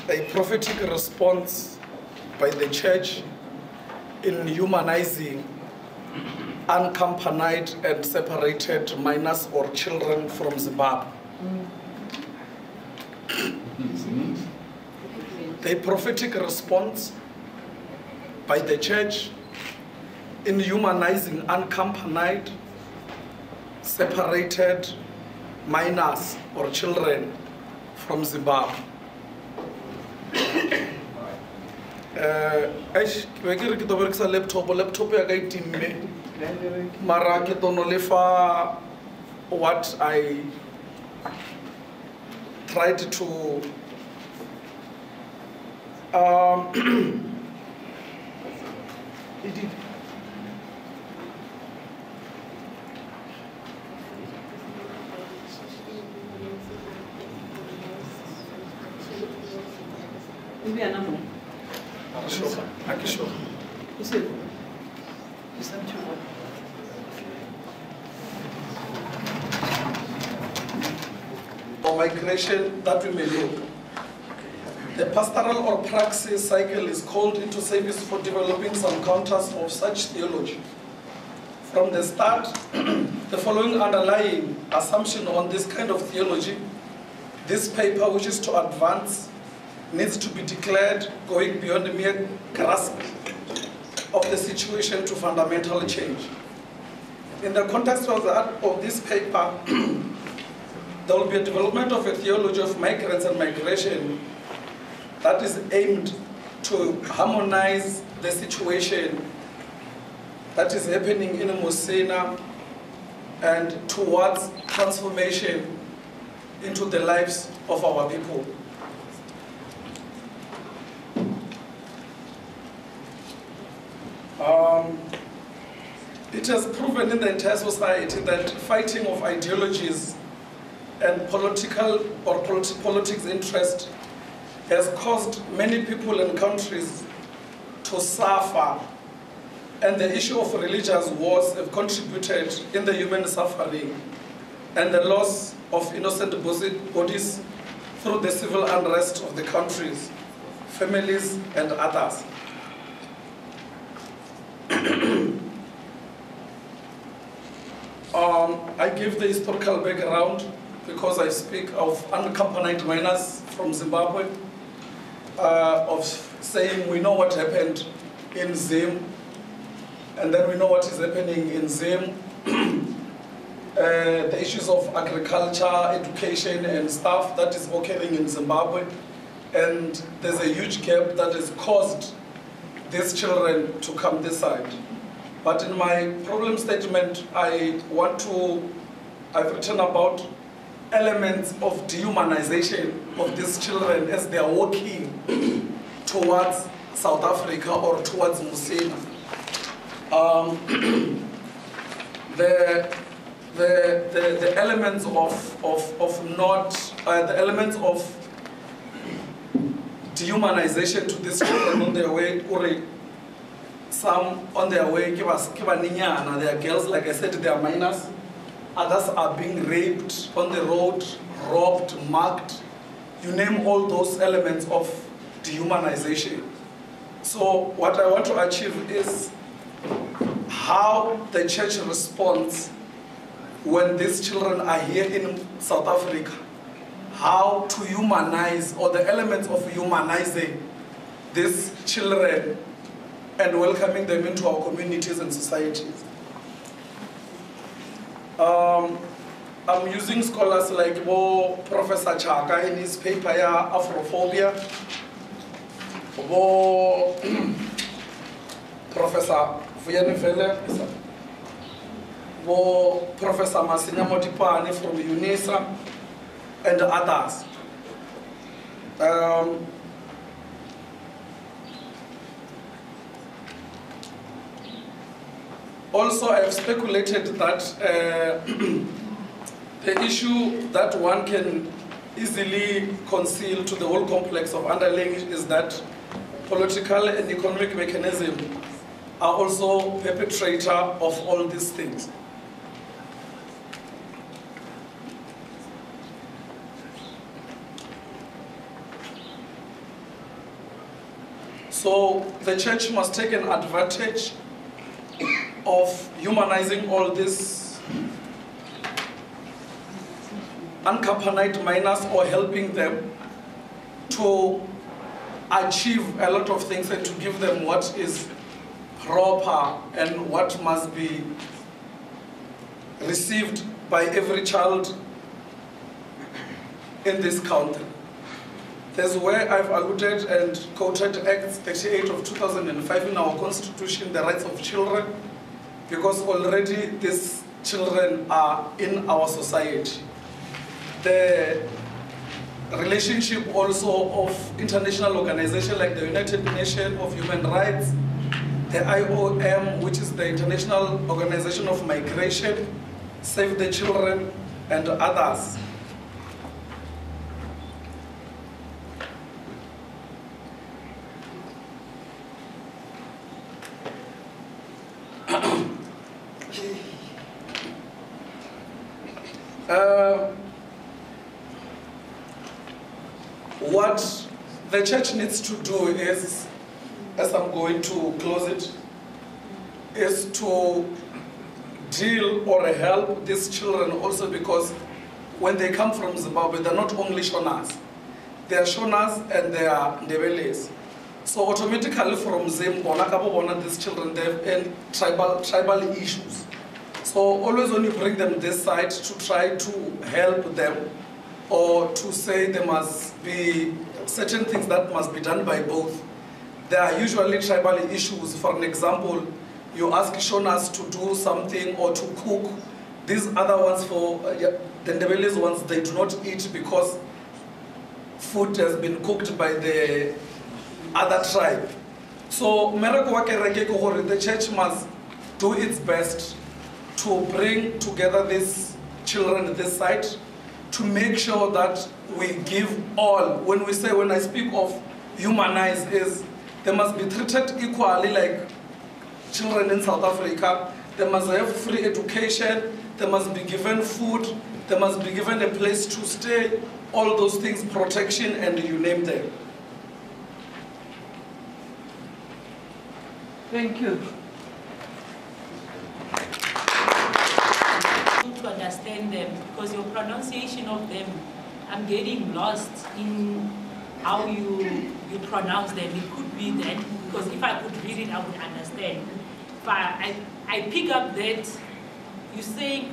a prophetic response by the church in humanizing unaccompanied and separated minors or children from Zimbabwe. A prophetic response by the church in humanizing unaccompanied, separated minors or children from Zimbabwe. What I tried to migration that we may live. The pastoral or praxis cycle is called into service for developing some counters of such theology. From the start, the following underlying assumption on this kind of theology, this paper wishes to advance, needs to be declared going beyond the mere grasp of the situation to fundamental change. In the context of this paper, there will be a development of a theology of migrants and migration that is aimed to harmonize the situation that is happening in Mosena and towards transformation into the lives of our people. It has proven in the entire society that fighting of ideologies and political or politics interest has caused many people and countries to suffer, and the issue of religious wars have contributed in the human suffering and the loss of innocent bodies through the civil unrest of the countries, families, and others. I give the historical background because I speak of unaccompanied minors from Zimbabwe, of saying we know what happened in Zim, and then we know what is happening in Zim, the issues of agriculture, education and stuff that is occurring in Zimbabwe, and there's a huge gap that has caused these children to come this side. But in my problem statement, I've written about elements of dehumanization of these children as they are walking towards South Africa or towards Mosena. The elements the elements of dehumanization to these children on their way, or some on their way, they are girls, like I said, they are minors. Others are being raped on the road, robbed, mugged. You name all those elements of dehumanization. So what I want to achieve is how the church responds when these children are here in South Africa. How to humanize, or the elements of humanizing these children and welcoming them into our communities and societies. I'm using scholars like Professor Chaka in his paper, Afrophobia, Professor Vuyanevele, Professor Masinya Motipane from UNISA, and others. Also, I have speculated that the issue that one can easily conceal to the whole complex of underlying is that political and economic mechanisms are also perpetrator of all these things. So the church must take an advantage of humanizing all these unaccompanied minors, or helping them to achieve a lot of things and to give them what is proper and what must be received by every child in this country. There's where I've alluded and quoted Act 38 of 2005 in our constitution, the rights of children, because already these children are in our society. The relationship also of international organizations like the United Nations of Human Rights, the IOM, which is the International Organization of Migration, Save the Children, and others. What the church needs to do is, as I'm going to close it, is to deal or help these children also, because when they come from Zimbabwe, they're not only Shonas. They are Shonas and they are Ndebeles. So automatically from Zimbabwe, these children, they have tribal issues. So always when you bring them this side to try to help them, or to say there must be certain things that must be done by both, there are usually tribal issues. For an example, you ask Shonas to do something or to cook. These other ones, for the Ndebele's ones, they do not eat because food has been cooked by the other tribe. So the church must do its best to bring together these children this side, to make sure that we give all. When I speak of humanize, is they must be treated equally like children in South Africa. They must have free education, they must be given food, they must be given a place to stay, all those things, protection, and you name them. Thank you. To understand them, because your pronunciation of them, I'm getting lost in how you pronounce them. It could be that, because if I could read it, I would understand. But I pick up that you say,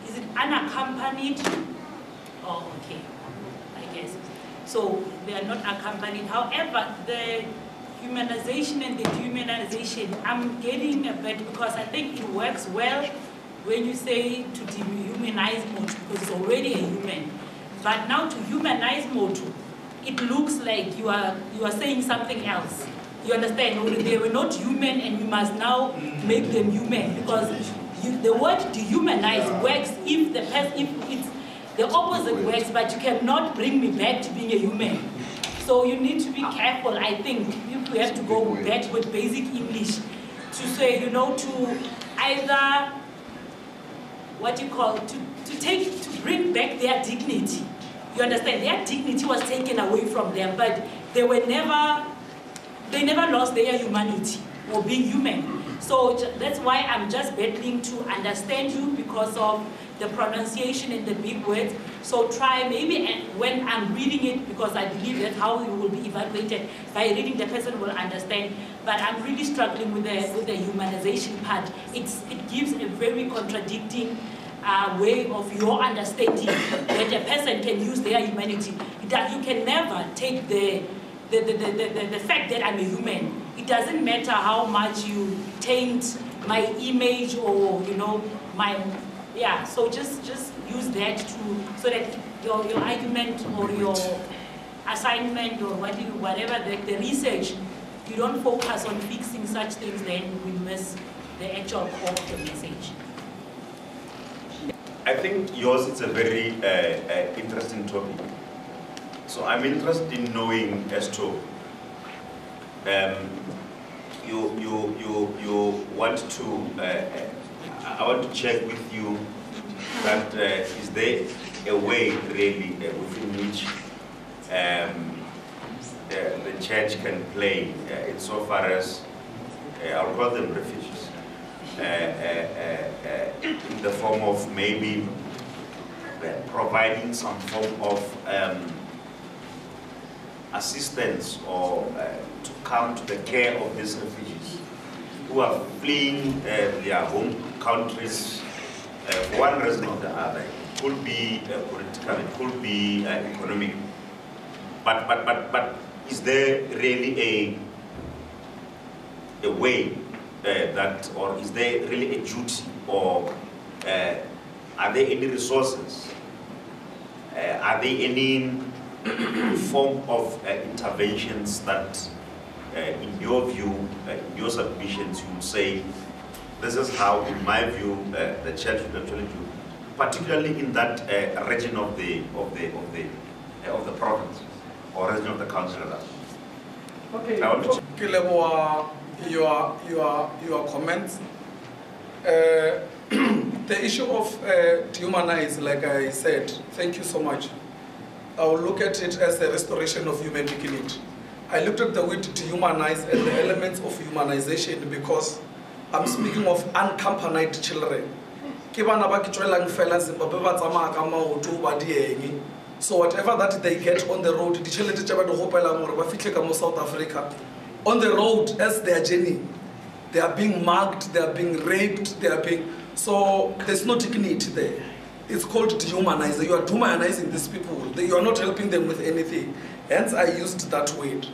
is it unaccompanied? Oh, okay, I guess. So they are not accompanied. However, the humanization and the dehumanization, I'm getting a bit, because I think it works well when you say to dehumanize Motu, because it's already a human. But now to humanize Motu, it looks like you are saying something else. You understand? Or they were not human and you must now make them human, because the word dehumanize works if it's the opposite works, but you cannot bring me back to being a human. So you need to be careful, I think, if we have to go back with basic English, to say, you know, to either, what you call, to bring back their dignity. You understand? Their dignity was taken away from them, but they never lost their humanity or being human. So that's why I'm just battling to understand you, because of the pronunciation and the big words. So try maybe, and when I'm reading it, because I believe that's how it will be evaluated, by reading the person will understand. But I'm really struggling with the humanization part. It gives a very contradicting way of your understanding that a person can use their humanity. That you can never take the fact that I'm a human. It doesn't matter how much you taint my image, or you know, yeah. So just use that so that your argument or your assignment or whatever the research, you don't focus on fixing such things, then we miss the actual core of the message. I think yours is a very interesting topic. So I'm interested in knowing as to you want to I want to check with you that is there a way really within which the church can play insofar as, I'll call them refugees, in the form of maybe providing some form of assistance or to come to the care of these refugees who are fleeing their home countries for one reason or the other. It could be political, it could be economic. But is there really a way that, or is there really a duty, or are there any resources? Are there any form of interventions that, in your view, in your submissions, you would say, this is how, in my view, the church should actually do, particularly in that region of the province or region of the country? Okay. Your comments. The issue of dehumanize, like I said, thank you so much. I will look at it as a restoration of human dignity. I looked at the word dehumanize and the elements of humanization because I'm speaking of unaccompanied children. So whatever that they get on the road, South Africa, on the road as they are journeying, they are being mugged, they are being raped, they are being... So there's no dignity there. It's called dehumanizing. You are dehumanizing these people. You are not helping them with anything. Hence I used that word.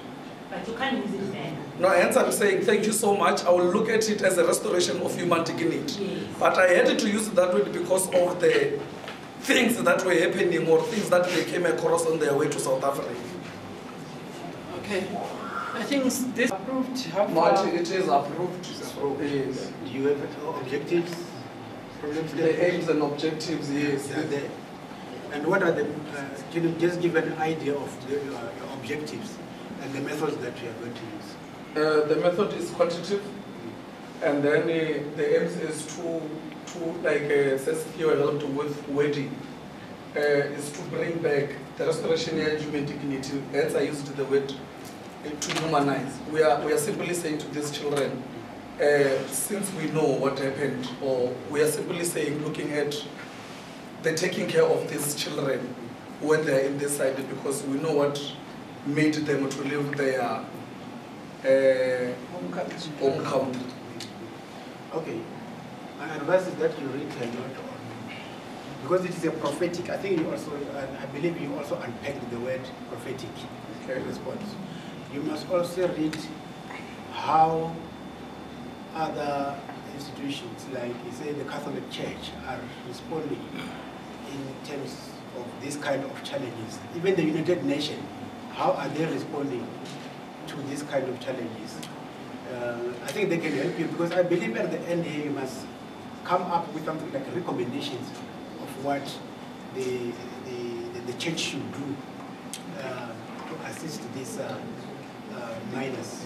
But you can't use it then. No, hence I'm saying thank you so much. I will look at it as a restoration of human dignity. Yes. But I had to use that word because of the things that were happening or things that they came across on their way to South Africa. Okay. I think this approved. No, it is approved. Yes. Do you have objectives? The aims and objectives, yes. And what are the, can you just give an idea of your objectives and the methods that you are going to use? The method is quantitative, and then the aims is to like says here helped with wording, is to bring back the restoration of human dignity. Hence I used the word to humanize. We are simply saying to these children, since we know what happened, or we are simply saying, looking at the taking care of these children when they are in this side, because we know what made them to leave their home country. Okay. My advice is that you read a lot on, because it is a prophetic. I think you also, I believe you also unpacked the word prophetic response. You must also read how other institutions, like you say the Catholic Church, are responding in terms of this kind of challenges. Even the United Nations, how are they responding to this kind of challenges? I think they can help you, because I believe at the end here you must come up with something like recommendations of what the church should do to assist these minors.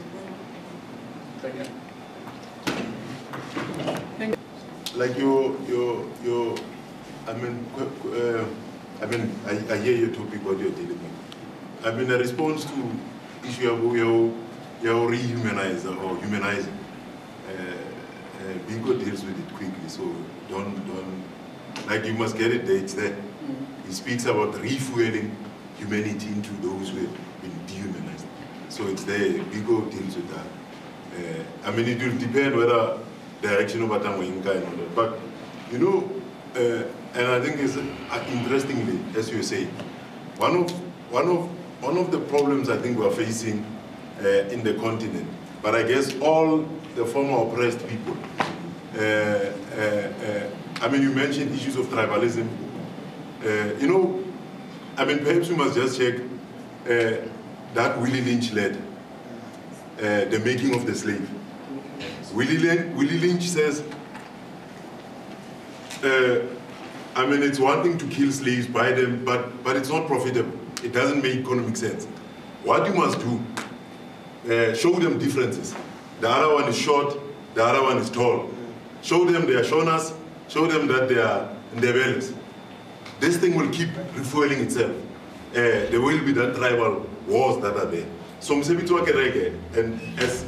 Thank you. Like I hear your topic, what you're dealing with. I mean, a response to issue of you're rehumanizing or humanizing. Bingo deals with it quickly, so don't like you must get it there. It's there. He speaks about refueling humanity into those who have been dehumanized. So it's there. Bingo deals with that. I mean, it will depend whether direction of Atamwinka, but you know, and I think it's interestingly, as you say, one of the problems I think we're facing in the continent, but I guess all the former oppressed people. I mean, you mentioned issues of tribalism. You know, I mean, perhaps we must just check that Willie Lynch led the making of the slave. Willie Lynch says, I mean, it's one thing to kill slaves, buy them, but it's not profitable. It doesn't make economic sense. What you must do, show them differences. The other one is short, the other one is tall. Show them they are Shonas, show them that they are Ndebeles. This thing will keep refueling itself. There will be that tribal wars that are there. So msebetsi wa kereke, and as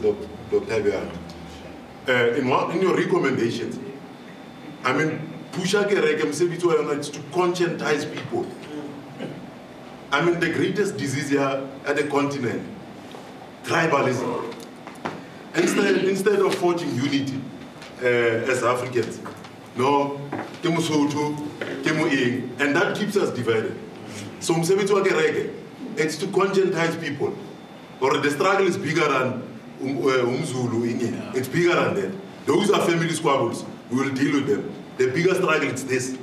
Dr. Abiyan, in your recommendations, I mean, pusha kereke msebetsi wa yona to conscientize people. I mean, the greatest disease here at the continent, tribalism. Instead of forging unity as Africans, no, and that keeps us divided. So it's to conscientize people. Or the struggle is bigger than Umzulu. It's bigger than that. Those are family squabbles. We will deal with them. The bigger struggle is this.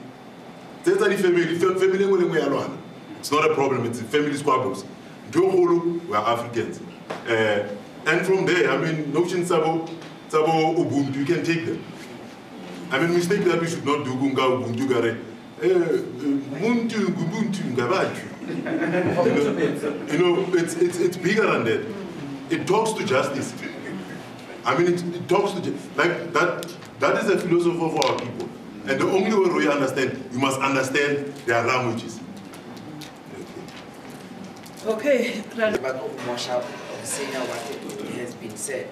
It's not a problem, it's family squabbles. We are Africans. And from there, I mean, notion Sabo Ubuntu, you can take them. I mean, mistake that we should not do Gunga Ubuntu Gare. Muntu Ubuntu Gabaju. You know, it's bigger than that. It talks to justice. I mean, it talks to like that. That is a philosophy of our people. And the only way we understand, you must understand their languages. Okay. Saying what has been said,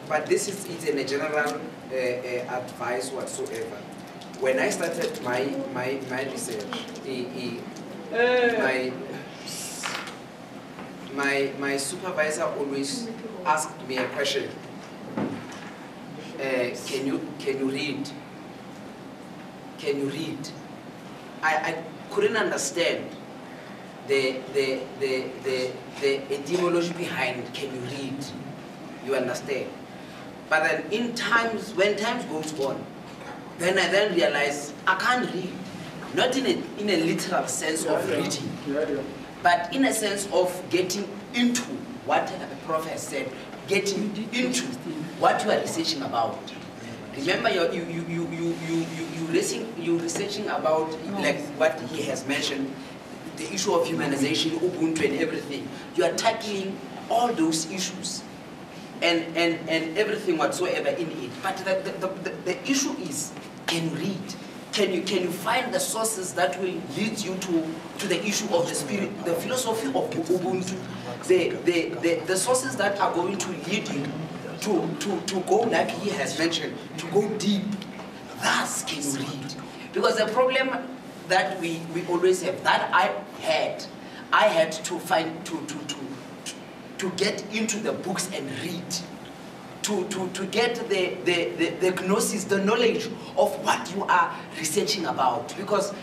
but this is in a general advice whatsoever. When I started my research, my supervisor always asked me a question. Can you read? Can you read? I couldn't understand the etymology behind can you read, you understand? But then in times, when times goes on, then I then realize I can't read. Not in a literal sense of reading, but in a sense of getting into what the Prophet has said, getting into what you are researching about. Remember, you're researching about like what he has mentioned, the issue of humanization, Ubuntu and everything. You are tackling all those issues and everything whatsoever in it. But the issue is, can you read? Can you find the sources that will lead you to the issue of the spirit, the philosophy of Ubuntu, the sources that are going to lead you to go, like he has mentioned, to go deep. Thus, can you read? Because the problem that we always have, that I had to find to get into the books and read, to get the gnosis, the knowledge of what you are researching about. Because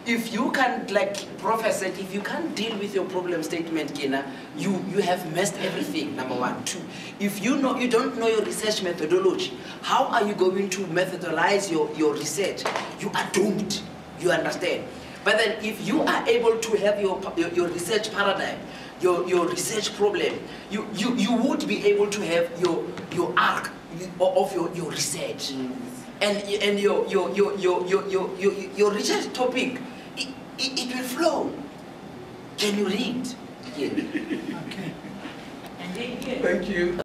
if you can't, like Prophet said, if you can't deal with your problem statement, Kena, you have messed everything, number one. Two, if you don't know your research methodology, how are you going to methodologize your research? You are doomed. You understand? But then if you are able to have your research paradigm, your research problem, you would be able to have your arc of your research. And your research topic, it will flow. Can you read? Yeah. And then here. Thank you.